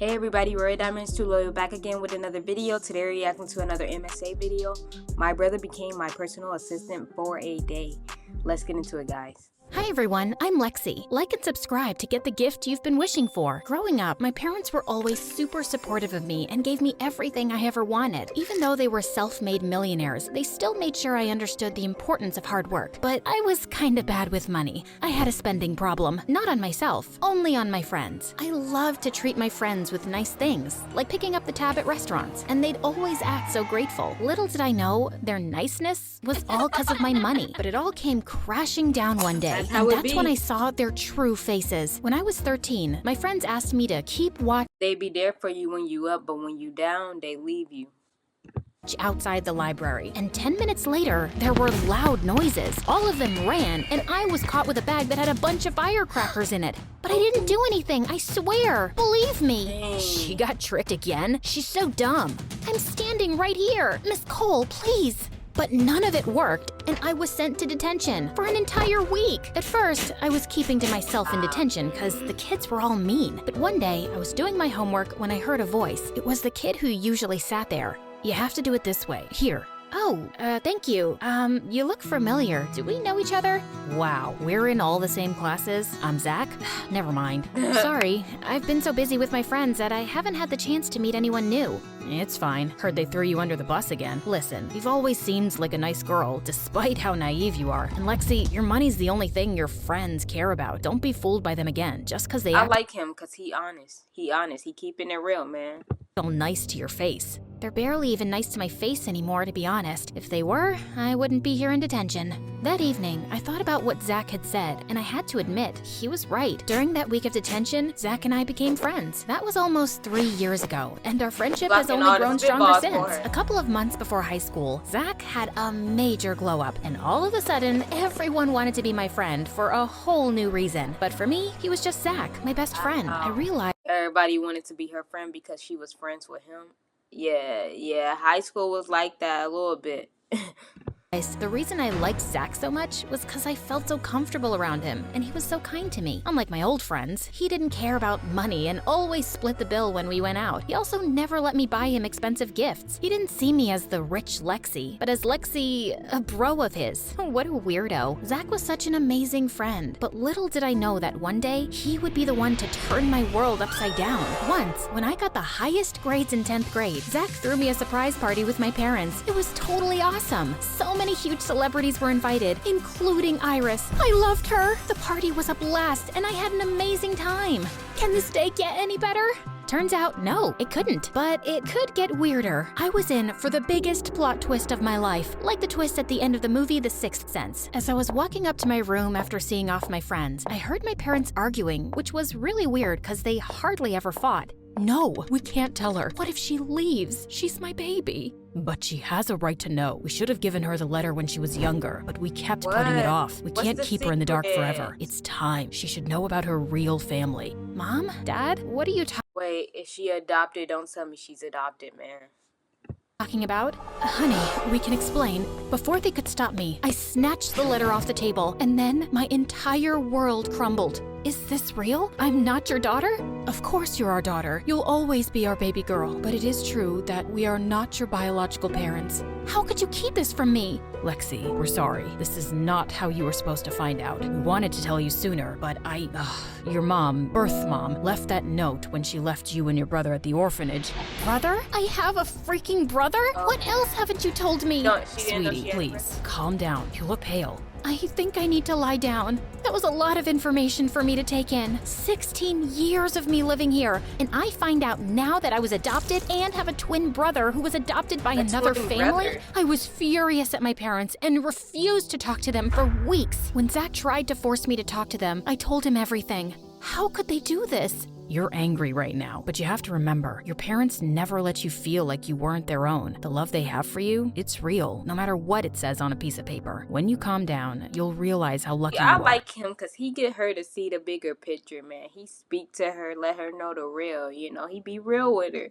Hey everybody, Roy Diamonds 2 Loyal back again with another video. Today reacting to another MSA video. My brother became my personal assistant for a day. Let's get into it, guys. Hi everyone, I'm Lexi. Like and subscribe to get the gift you've been wishing for. Growing up, my parents were always super supportive of me and gave me everything I ever wanted. Even though they were self-made millionaires, they still made sure I understood the importance of hard work. But I was kinda bad with money. I had a spending problem, not on myself, only on my friends. I loved to treat my friends with nice things, like picking up the tab at restaurants, and they'd always act so grateful. Little did I know, their niceness was all because of my money. But it all came crashing down one day. And that's when I saw their true faces. When I was 13, my friends asked me to keep watch They be there for you when you up, but when you down, they leave you. outside the library. And 10 minutes later, there were loud noises. All of them ran, and I was caught with a bag that had a bunch of firecrackers in it. But I didn't do anything, I swear. Believe me. Dang. She got tricked again? She's so dumb. I'm standing right here. Miss Cole, please. But none of it worked, and I was sent to detention for an entire week. At first, I was keeping to myself in detention because the kids were all mean. But one day, I was doing my homework when I heard a voice. It was the kid who usually sat there. You have to do it this way. Here. Oh, thank you. You look familiar. Do we know each other? Wow, we're in all the same classes. I'm Zach. Never mind. Sorry, I've been so busy with my friends that I haven't had the chance to meet anyone new. It's fine. Heard they threw you under the bus again. Listen, you've always seemed like a nice girl, despite how naive you are. And Lexi, your money's the only thing your friends care about. Don't be fooled by them again, just because they I act like him because he honest. He keeping it real, man. all nice to your face. They're barely even nice to my face anymore, to be honest. If they were, I wouldn't be here in detention. That evening, I thought about what Zach had said, and I had to admit, he was right. During that week of detention, Zach and I became friends. That was almost 3 years ago, and our friendship has only grown stronger since. A couple of months before high school, Zach had a major glow up, and all of a sudden, everyone wanted to be my friend for a whole new reason. But for me, he was just Zach, my best friend. I realized Everybody wanted to be her friend because she was friends with him. Yeah, high school was like that a little bit. the reason I liked Zach so much was because I felt so comfortable around him, and he was so kind to me. Unlike my old friends, he didn't care about money and always split the bill when we went out. He also never let me buy him expensive gifts. He didn't see me as the rich Lexi, but as Lexi, a bro of his. What a weirdo. Zach was such an amazing friend, but little did I know that one day, he would be the one to turn my world upside down. Once, when I got the highest grades in 10th grade, Zach threw me a surprise party with my parents. It was totally awesome. So many huge celebrities were invited, including Iris. I loved her. The party was a blast, and I had an amazing time. Can this day get any better? Turns out, no, it couldn't. But it could get weirder. I was in for the biggest plot twist of my life, like the twist at the end of the movie The Sixth Sense. As I was walking up to my room after seeing off my friends, I heard my parents arguing, which was really weird because they hardly ever fought. No, we can't tell her. What if she leaves? She's my baby. But she has a right to know. We should have given her the letter when she was younger, but we kept putting it off. We can't keep her in the dark forever. It's time. She should know about her real family. Mom? Dad? What are you Wait, if she adopted, don't tell me she's adopted, man. talking about? Honey, we can explain. Before they could stop me, I snatched the letter off the table, and then my entire world crumbled. Is this real? I'm not your daughter? Of course you're our daughter. You'll always be our baby girl. But it is true that we are not your biological parents. How could you keep this from me? Lexi, we're sorry. This is not how you were supposed to find out. We wanted to tell you sooner, but your mom, birth mom, left that note when she left you and your brother at the orphanage. Brother? I have a freaking brother? What else haven't you told me? No, she didn't know Sweetie, she had a please, calm down. You look pale. I think I need to lie down. That was a lot of information for me to take in. 16 years of me living here, and I find out now that I was adopted and have a twin brother who was adopted by another family. Brother. I was furious at my parents and refused to talk to them for weeks. When Zach tried to force me to talk to them, I told him everything. How could they do this? You're angry right now, but you have to remember, your parents never let you feel like you weren't their own. The love they have for you, it's real, no matter what it says on a piece of paper. When you calm down, you'll realize how lucky you I are. like him because he get her to see the bigger picture, man. He speak to her, let her know the real, he be real with her.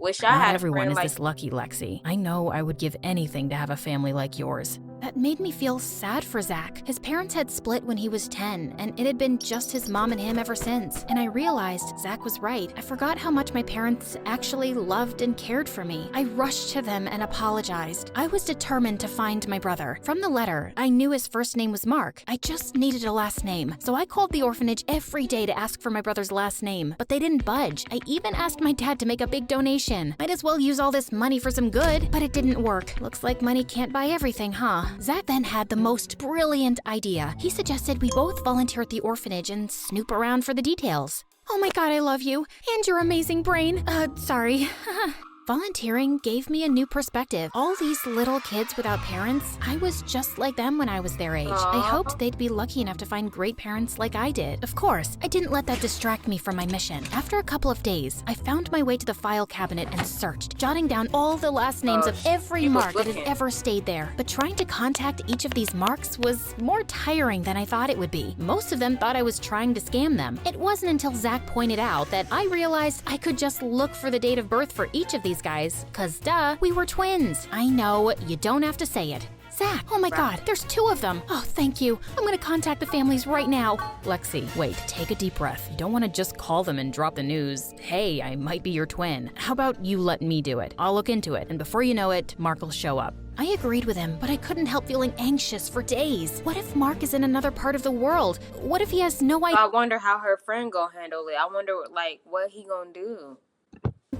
Wish I Not had a everyone friend is like this lucky, Lexi. I know I would give anything to have a family like yours. That made me feel sad for Zach. His parents had split when he was 10, and it had been just his mom and him ever since. And I realized Zach was right. I forgot how much my parents actually loved and cared for me. I rushed to them and apologized. I was determined to find my brother. From the letter, I knew his first name was Mark. I just needed a last name. So I called the orphanage every day to ask for my brother's last name, but they didn't budge. I even asked my dad to make a big donation. Might as well use all this money for some good, but it didn't work. Looks like money can't buy everything, huh? Zach then had the most brilliant idea. He suggested we both volunteer at the orphanage and snoop around for the details. Oh my god, I love you. And your amazing brain. Sorry. Volunteering gave me a new perspective. All these little kids without parents, I was just like them when I was their age. I hoped they'd be lucky enough to find great parents like I did. Of course, I didn't let that distract me from my mission. After a couple of days, I found my way to the file cabinet and searched, jotting down all the last names of every mark that had ever stayed there. But trying to contact each of these marks was more tiring than I thought it would be. Most of them thought I was trying to scam them. It wasn't until Zach pointed out that I realized I could just look for the date of birth for each of these guys, cause duh, we were twins. I know, you don't have to say it. Zach, oh my god, there's 2 of them. Oh, thank you. I'm gonna contact the families right now. Lexi, wait, take a deep breath. You don't want to just call them and drop the news. Hey, I might be your twin. How about you let me do it? I'll look into it, and before you know it, Mark will show up. I agreed with him, but I couldn't help feeling anxious for days. What if Mark is in another part of the world? What if he has no idea? I wonder how her friend gonna handle it. I wonder, like, what he gonna do.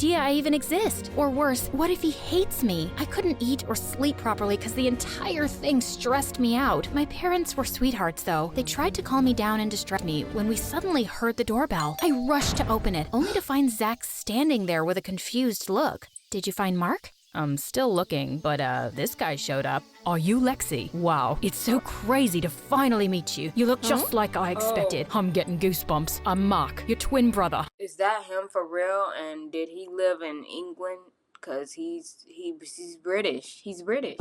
I even exist. Or worse, what if he hates me? I couldn't eat or sleep properly because the entire thing stressed me out. My parents were sweethearts though. They tried to calm me down and distract me when we suddenly heard the doorbell. I rushed to open it, only to find Zach standing there with a confused look. Did you find Mark? I'm still looking, but this guy showed up. Are you Lexi? Wow, it's so crazy to finally meet you. You look just like I expected. I'm getting goosebumps. I'm Mark, your twin brother. Is that him for real? And did he live in England? Cause he's British. He's British.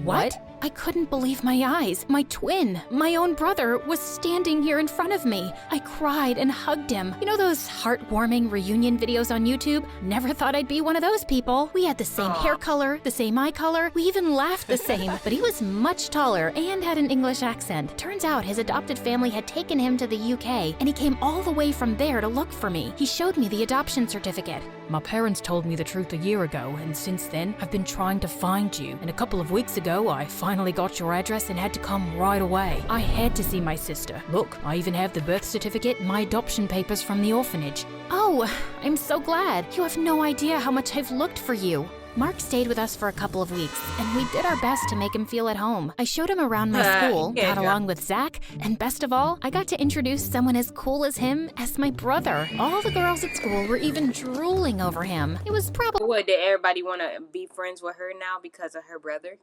What? I couldn't believe my eyes. My twin, my own brother, was standing here in front of me. I cried and hugged him. You know those heartwarming reunion videos on YouTube? Never thought I'd be one of those people. We had the same hair color, the same eye color. We even laughed the same. But he was much taller and had an English accent. Turns out his adopted family had taken him to the UK, and he came all the way from there to look for me. He showed me the adoption certificate. My parents told me the truth a year ago, and since then, I've been trying to find you. And a couple of weeks ago, I finally got your address and had to come right away. I had to see my sister. Look, I even have the birth certificate and my adoption papers from the orphanage. Oh, I'm so glad. You have no idea how much I've looked for you. Mark stayed with us for a couple of weeks, and we did our best to make him feel at home. I showed him around my school, got along with Zach, and best of all, I got to introduce someone as cool as him as my brother. All the girls at school were even drooling over him. It was What, did everybody want to be friends with her now because of her brother?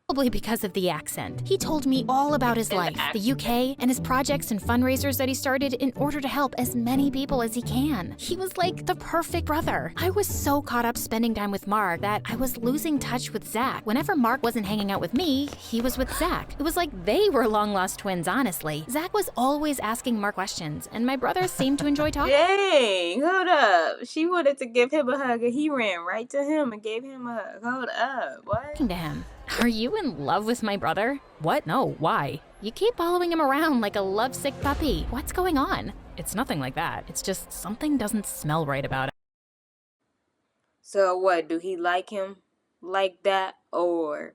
probably because of the accent. He told me all about his life, the UK, and his projects and fundraisers that he started in order to help as many people as he can. He was like the perfect brother. I was so caught up spending time with Mark that I was losing touch with Zach. Whenever Mark wasn't hanging out with me, he was with Zach. It was like they were long-lost twins, honestly. Zach was always asking Mark questions, and my brother seemed to enjoy talking. Dang, hold up. She wanted to give him a hug, and he ran right to him and gave him a hug. Hold up, what? To him. Are you in love with my brother? What? No, why? You keep following him around like a lovesick puppy. What's going on? It's nothing like that. It's just something doesn't smell right about it. So what, do he like him like that? Or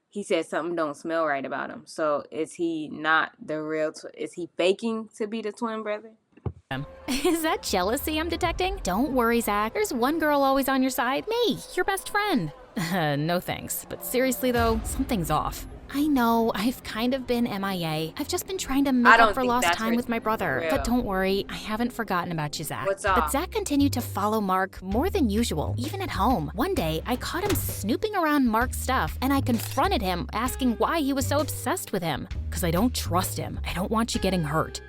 he said something don't smell right about him. So is he not the real, is he faking to be the twin brother? Is that jealousy I'm detecting? Don't worry, Zach. There's one girl always on your side. Me, your best friend. No thanks. But seriously though, something's off. I know, I've kind of been MIA. I've just been trying to make up for lost time with my brother. But don't worry, I haven't forgotten about you, Zach. What's up? But Zach continued to follow Mark more than usual, even at home. One day, I caught him snooping around Mark's stuff, and I confronted him, asking why he was so obsessed with him. Because I don't trust him. I don't want you getting hurt.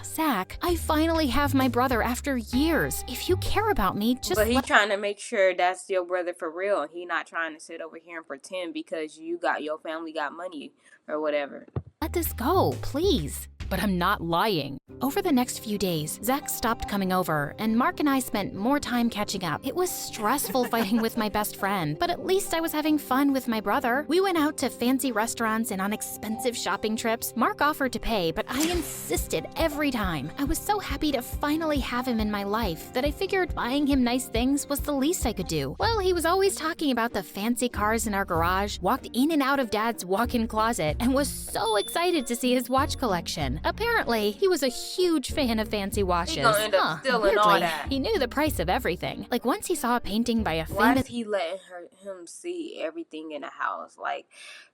Zach, I finally have my brother after years. If you care about me, just But he trying to make sure that's your brother for real. And he not trying to sit over here and pretend because your family got money or whatever. let this go, please. but I'm not lying. Over the next few days, Zach stopped coming over, and Mark and I spent more time catching up. It was stressful fighting with my best friend, but at least I was having fun with my brother. We went out to fancy restaurants and on expensive shopping trips. Mark offered to pay, but I insisted every time. I was so happy to finally have him in my life that I figured buying him nice things was the least I could do. Well, he was always talking about the fancy cars in our garage, walked in and out of Dad's walk-in closet, and was so excited to see his watch collection. Apparently, he was a huge fan of fancy watches. He gonna end up stealing all that. He knew the price of everything. Like once he saw a painting by a Why famous is he letting him see everything in the house? Like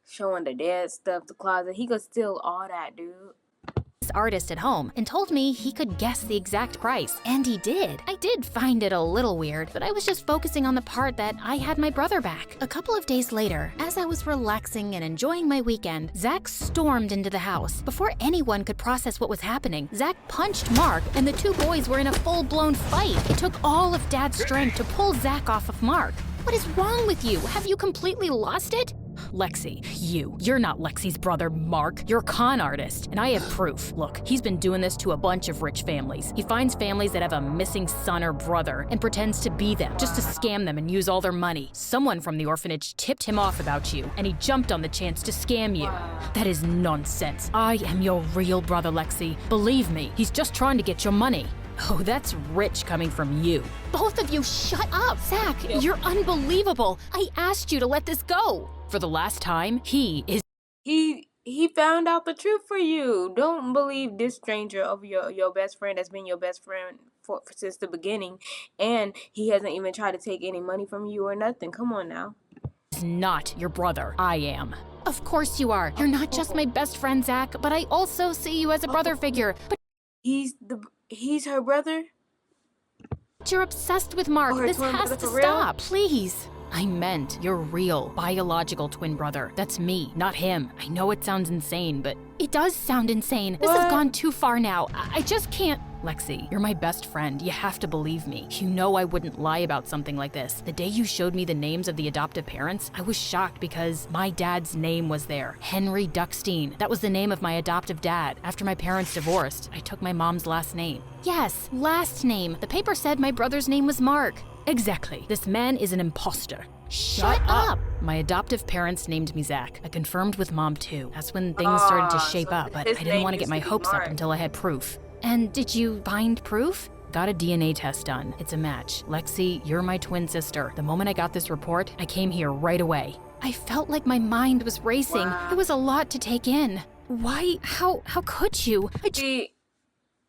showing the dad stuff, the closet. He could steal all that, dude. artist at home and told me he could guess the exact price. And he did. I did find it a little weird, but I was just focusing on the part that I had my brother back. A couple of days later, as I was relaxing and enjoying my weekend, Zach stormed into the house. Before anyone could process what was happening, Zach punched Mark and the two boys were in a full-blown fight. It took all of Dad's strength to pull Zach off of Mark. What is wrong with you? Have you completely lost it? Lexi, you're not Lexi's brother, Mark. You're a con artist, and I have proof. Look, he's been doing this to a bunch of rich families. He finds families that have a missing son or brother and pretends to be them, just to scam them and use all their money. Someone from the orphanage tipped him off about you, and he jumped on the chance to scam you. That is nonsense. I am your real brother, Lexi. Believe me, he's just trying to get your money. Oh, that's rich coming from you. Both of you shut up! Zach, you're unbelievable! I asked you to let this go! For the last time, he found out the truth for you. Don't believe this stranger of your best friend that's been your best friend since the beginning, and he hasn't even tried to take any money from you or nothing. Come on now. is not your brother. I am. Of course you are. You're not just my best friend, Zach, but I also see you as a brother figure. But he's her brother? you're obsessed with Mark. This has to stop. Please. I meant your real, biological twin brother. That's me, not him. I know it sounds insane, but it does sound insane. This has gone too far now. I just can't. Lexi, you're my best friend. You have to believe me. You know I wouldn't lie about something like this. The day you showed me the names of the adoptive parents, I was shocked because my dad's name was there. Henry Duckstein. That was the name of my adoptive dad. After my parents divorced, I took my mom's last name. Yes, last name. The paper said my brother's name was Mark. Exactly. This man is an imposter. Shut up! My adoptive parents named me Zach. I confirmed with Mom too. That's when things started to shape up, but I didn't want to get my hopes up until I had proof. And did you find proof? Got a DNA test done. It's a match. Lexi, you're my twin sister. The moment I got this report, I came here right away. I felt like my mind was racing. It was a lot to take in. Why? How could you?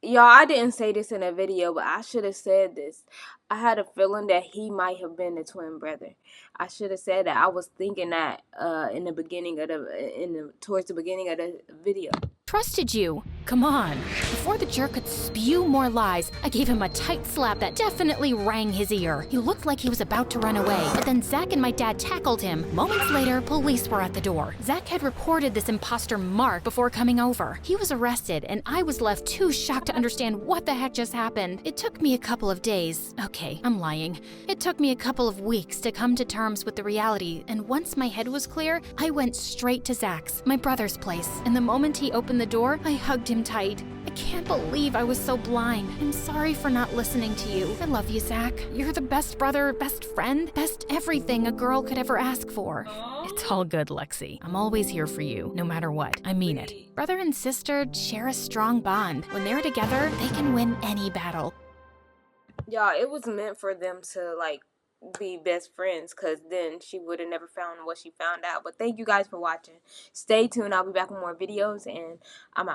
Y'all, I didn't say this in a video, but I should have said this. I had a feeling that he might have been the twin brother. I should have said that. I was thinking that towards the beginning of the video. Trusted you. Come on. Before the jerk could spew more lies, I gave him a tight slap that definitely rang his ear. He looked like he was about to run away, but then Zach and my dad tackled him. Moments later, police were at the door. Zach had reported this imposter Mark before coming over. He was arrested, and I was left too shocked to understand what the heck just happened. It took me a couple of days. Okay, I'm lying. It took me a couple of weeks to come to terms with the reality, and once my head was clear, I went straight to Zach's, my brother's place, and the moment he opened the door, I hugged him tight. I can't believe I was so blind. I'm sorry for not listening to you. I love you, Zach. You're the best brother, best friend, best everything a girl could ever ask for. It's all good, Lexi. I'm always here for you, no matter what. I mean it. Brother and sister share a strong bond. When they're together, they can win any battle. Y'all, it was meant for them to, be best friends, because then she would have never found what she found out. But thank you guys for watching. Stay tuned. I'll be back with more videos, and I'm out.